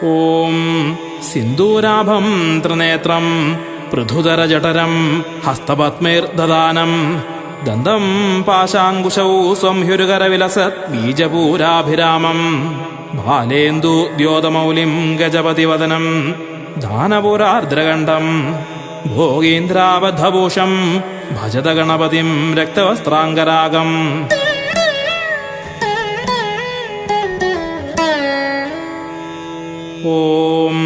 ഓം സിന്ദൂരാഭം ത്രിനേത്രം പൃഥുതരജഠരം ഹസ്തപത്മൈർദദാനം ദന്തം പാശാങ്കുശൗ സംഹ്യുരുകരവിലസത് ബീജപൂരാഭിരാമം ബാലേന്ദുദ്യോതമൗലിം ഗജപതിവദനം ദാനപുരാർദ്രകണ്ഠം ഭോഗീന്ദ്രാബദ്ധഭൂഷം ഭജത ഗണപതിം രക്തവസ്ത്രാംഗരാഗം. ഓം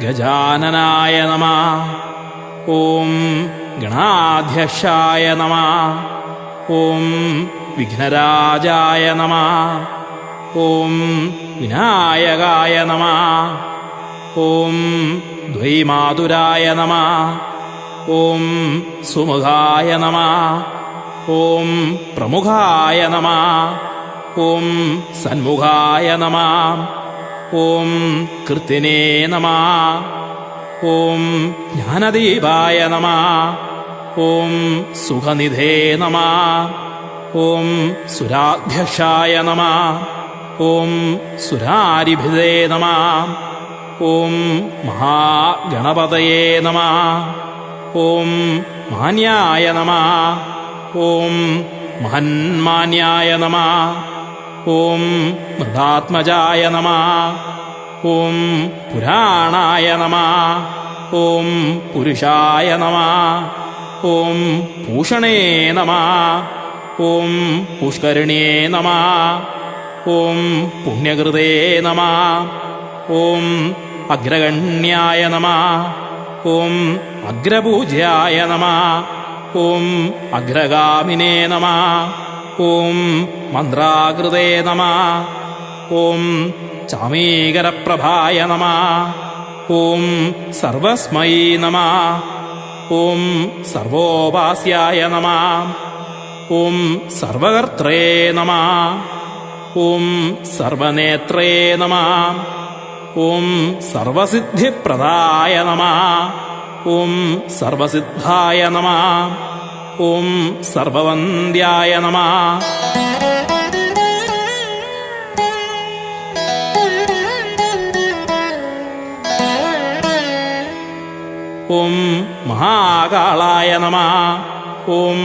ഗജാനനായ നമഃ. ഓം ഗണാധ്യക്ഷായ നമഃ. ഓം വിഘ്നരാജായ നമഃ. ഓം വിനായകായ നമഃ. ഓം ദ്വൈമാതുരായ നമഃ. ഓം സുമുഖായ നമഃ. ഓം പ്രമുഖായ നമഃ. ഓം സന്മുഖായ നമഃ. ഓം കൃത്തിനേ നമഃ. ഓം ജ്ഞാനദീപായ നമഃ. ഓം സുഖനിധേ നമഃ. ഓം സുരാധ്യക്ഷായ നമഃ. ഓം സുരാരിഭിതേ നമഃ. ഓം മഹാഗണപതയേ നമഃ. ഓം മാന്യായ നമഃ. ഓം മഹന്മാന്യായ നമഃ. ഓം മൃതാത്മജായ നമഃ. ഓം പുരാണായ നമഃ. ഓം പുരുഷായ നമഃ. ഓം ഭൂഷണേ നമഃ. ഓം പുഷ്കരിണ്യേ നമഃ. ഓം പുണ്യകൃതേ നമഃ. ഓം അഗ്രഗണ്യായ നമഃ. ഓം അഗ്രപൂജ്യായ നമഃ. ഓം അഗ്രഗാമിനേ നമഃ. ഓം മന്ത്രാകൃതേ നമഃ. ഓം ചാമീകരപ്രഭായ നമഃ. ഓം സർവസ്മൈ നമഃ. ഓം സർവോപാസ്യായ നമഃ. ഓം സർവകർത്രേ നമഃ. ഓം സർവനേത്രേ നമഃ. ഓം സർവസിദ്ധിപ്രദായ നമഃ. ഓം സർവസിദ്ധായ നമഃ. ഓം സർവവന്ദ്യായ നമഃ. ഓം മഹാകാളായ നമഃ. ഓം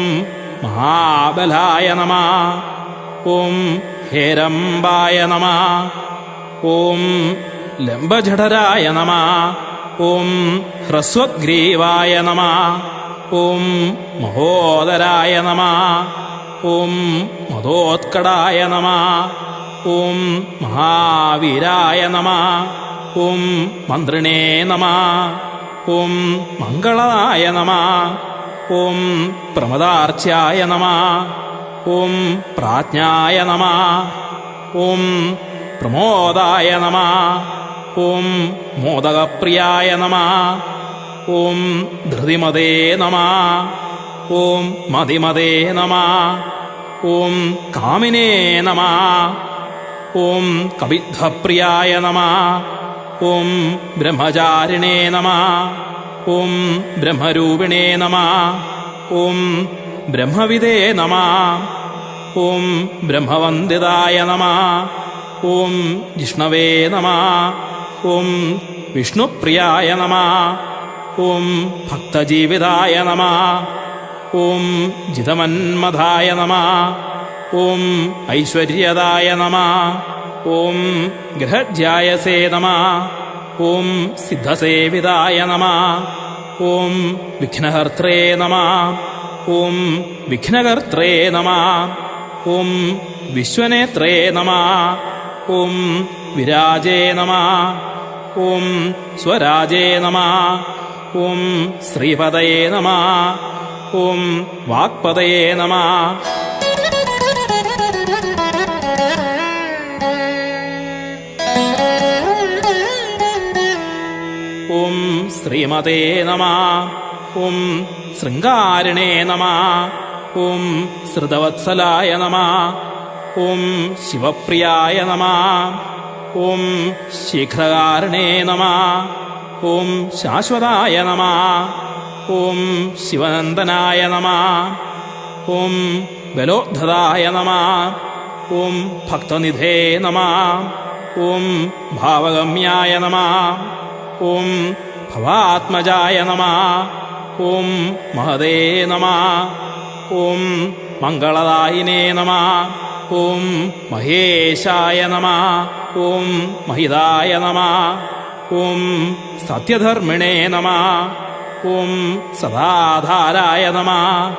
മഹാബലായ നമഃ. ഓം ഹേരംബായ നമഃ. ഓം ലംബജഠരായ നമഃ. ഓം ഹ്രസ്വഗ്രീവായ നമഃ. ഓം മഹോദരായ നമഃ. ഓം മദോത്കടായ നമഃ. ഓം മഹാവീരായ നമഃ. ഓം മന്ത്രിണേ നമഃ. ഓം മംഗളായ നമഃ. ഓം പ്രമദാർച്ച്യായ നമഃ. ഓം പ്രാജ്ഞായ നമഃ. ഓം പ്രമോദായ നമഃ. ഓം മോദകപ്രിയായ നമഃ. ഓം ധൃതിമതേ നമഃ. ഓം മതിമതേ നമഃ. ഓം കാമിനേ നമഃ. ഓം കവിദ്ധപ്രിയായ നമഃ. ഓം ബ്രഹ്മചാരിണേ നമഃ. ഓം ബ്രഹ്മരൂപിണേ നമഃ. ഓം ബ്രഹ്മവിദേ നമഃ. ഓം ബ്രഹ്മവന്ദിതായ നമഃ. ഓം ജിഷ്ണവേ നമഃ. ഓം വിഷ്ണുപ്രിയായ നമഃ. ഓം ഭക്തജീവിതായ നമഃ. ഓം ജിതമന്മഥായ നമഃ. ഓം ഐശ്വര്യദായ നമഃ. ഓം ഗൃഹജ്യായസേ നമഃ. ഓം സിദ്ധസേവിതായ നമഃ. ഓം വിഘ്നഹർത്രേ നമഃ. ഓം വിഘ്നകർത്രേ നമഃ. ഓം വിശ്വനേത്രേ നമഃ. ഓം വിരാജേ നമഃ. ഓം സ്വരാജേ നമഃ. ഓം ശ്രീപദയേ നമഃ. ഓം വാക്പദയേ നമഃ. ഓം ശ്രീമതേ നമഃ. ഓം ശൃംഗാരിണേ നമഃ. ഓം ശ്രുതവത്സലായ നമഃ. ഓം ശിവപ്രിയായ നമഃ. ഓം ശീഘ്രകാരിണേ നമഃ. ഓം ശാശ്വതായ നമഃ. ഓം ശിവനന്ദനായ നമഃ. ഓം ബലോദ്ധതായ നമഃ. ഓം ഭക്തനിധേ നമഃ. ഓം ഭാവഗമ്യായ നമഃ. ഓം ഭവാത്മജായ നമഃ. ഓം മഹതേ നമഃ. ഓം മംഗളദായിനേ നമഃ. ഓം മഹേശായ നമഃ. ഓം മഹിതായ നമഃ. ഓം സത്യധർമ്മിണേ നമഃ. ഓം സദാധാരായ നമഃ.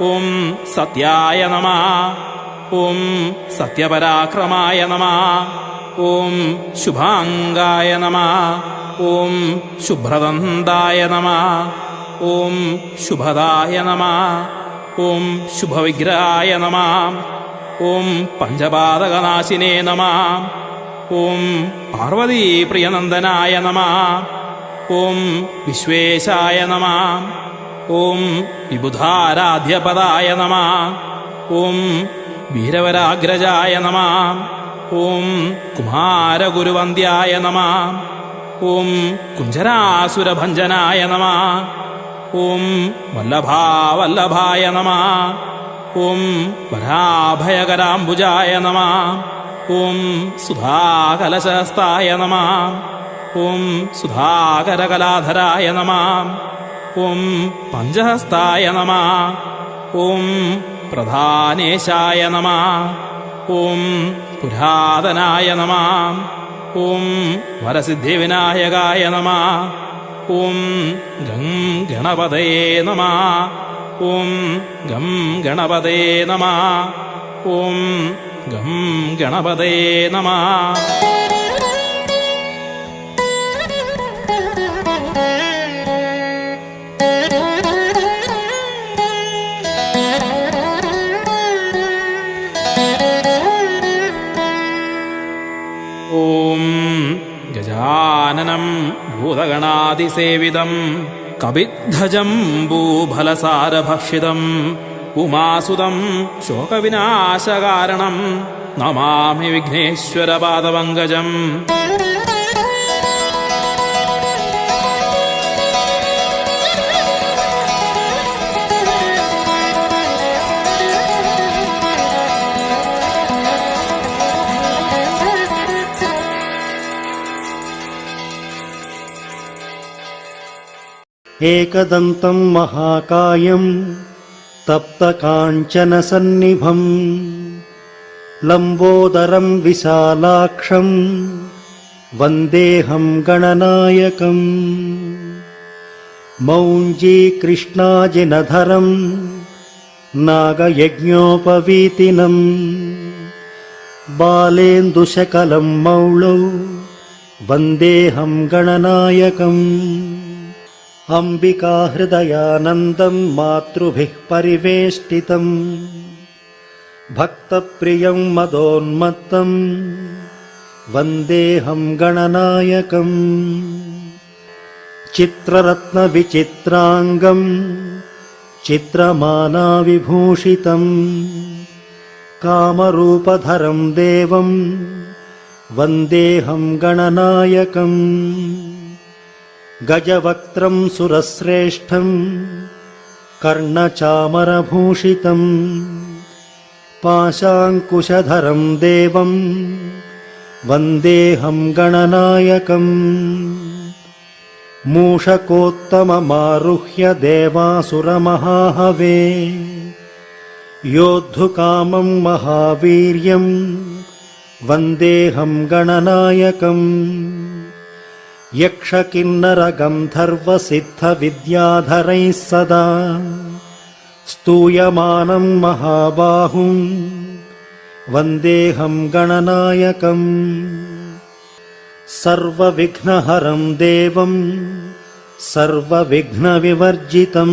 ഓം സത്യായ നമഃ. ഓം സത്യപരാക്രമായ നമഃ. ഓം ശുഭാംഗായ നമഃ. ഓം ശുഭ്രദന്തായ നമഃ. ഓം ശുഭദായ നമഃ. ഓം ശുഭവിഗ്രഹായ നമഃ. ഓം പഞ്ചപാതകനാശിനേ നമഃ. ഓം പാർവതീപ്രിയനന്ദനായ നമഃ. ഓം വിശ്വേശായ നമഃ. ഓം വിബുധാരാധ്യപദായ നമഃ. ഓം വീരവരാഗ്രജായ നമഃ. ഓം കുമാരഗുരുവന്ദ്യായ നമഃ. ഓം കുഞ്ചരാസുരഭഞ്ജനായ നമഃ. ഓം വല്ലഭാവല്ലഭായ നമഃ. ഓം വരാഭയകരാംബുജായ നമഃ. ഓം സുധാകലശഹസ്തായ നമഃ. ഓം സുധാകരകലാധരായ നമഃ. ഓം പഞ്ചഹസ്തായ നമഃ. ഓം പ്രധാനേശായ നമഃ. ഓം പുരാതനായ നമഃ. ഓം വരസിദ്ധിവിനായകായ നമഃ. ഓം ഗം ഗണപതയേ നമഃ. ഓം ഗം ഗണപതേ നമഃ. ഓം ഗം ഗണപതേ നമഃ. ഓം ഗജാനനം ഭൂതഗണാതിസേവിതം കപിദ്ധജംബൂഫലസാരഭക്ഷിതം ഉമാസുതം ശോകവിനാശകാരണം നമാമി വിഘ്നേശ്വരപാദപങ്കജം. एकदन्तं महाकायं तप्तकाञ्चनसन्निभं लम्बोदरं विशालाक्षं वन्देऽहं गणनायकम् मौञ्जीकृष्णाजिनधरं नागयज्ञोपवीतिनं बालेन्दुशकलं मौळौ वन्देऽहं गणनायकम् अम्बिकाहृदयानन्दं मातृभिः परिवेष्टितं भक्तप्रियं मदोन्मत्तं वन्देऽहं गणनायकम् चित्ररत्नविचित्राङ्गं चित्रमालाविभूषितं कामरूपधरं देवं वन्देऽहं गणनायकम् गजवक्त्रं सुरश्रेष्ठं कर्णचामरभूषितं पाशाङ्कुशधरं देवं वन्देऽहं गणनायकम् मूषकोत्तममारुह्य देवासुरमहाहवे योद्धुकामं महावीर्यं वन्देऽहं गणनायकम् यक्षकिन्नरगन्धर्वसिद्धविद्याधरैः सदा स्तूयमानं महाबाहुं वन्देऽहं गणनायकम् सर्वविघ्नहरं देवं सर्वविघ्नविवर्जितं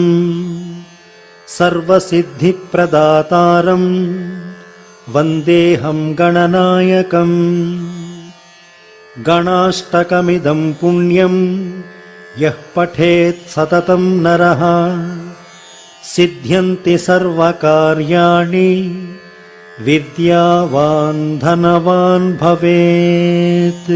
सर्वसिद्धिप्रदातारं वन्देऽहं गणनायकम् गणाष्टकमिदं पुण्यं यः पठेत् सततं नरः सिद्ध्यन्ति सर्वकार्याणि विद्यावान् धनवान् भवेत्।